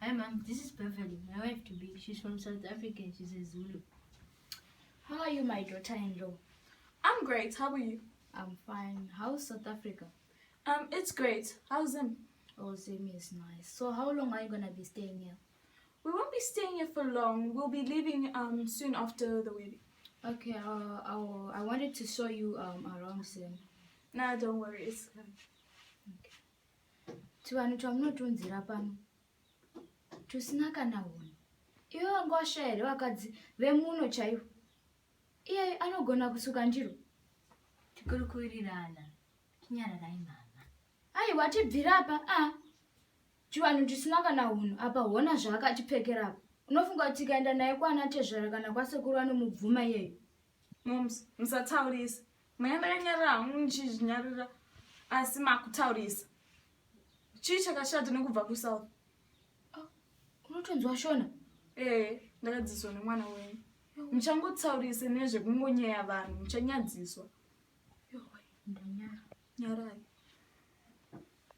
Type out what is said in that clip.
Hi, Mom. This is Beverly, my wife to be. She's from South Africa and she's a Zulu. How are you, my daughter-in-law? I'm great. How are you? I'm fine. How's South Africa? It's great. How's him? Oh, Zim is nice. So how long are you gonna be staying here? We won't be staying here for long. We'll be leaving soon after the wedding. Okay, I wanted to show you around Zim. Nah, don't worry. It's fine. Chivanhu chamunotunzira pano tusina kana hunhu. Iwe wanga washaya here vakadzi vemuno chaivo. Iye anogona kusuka ndiro. Tikurukurirana. Chinyararai mama. Aiwa tibvira apa. Chivanhu chisina kana hunhu apa hona zvaakatipfekera apa. Unofunga kuti tikaenda naye kwana tezvara kana kwasekuru anomubvuma iyeyo. Moms, musataurisa. Mayambara hangu nichizvinyarira asi makutaurisa. Chii chakashata nekubva kuSouth? Unotonzwa Shona? Ndakadziswa nemwana wenyu. Muchangotsaurisa nezvekungonyeya vanhu, muchanyadziswa. Ndanyara. Nyarai.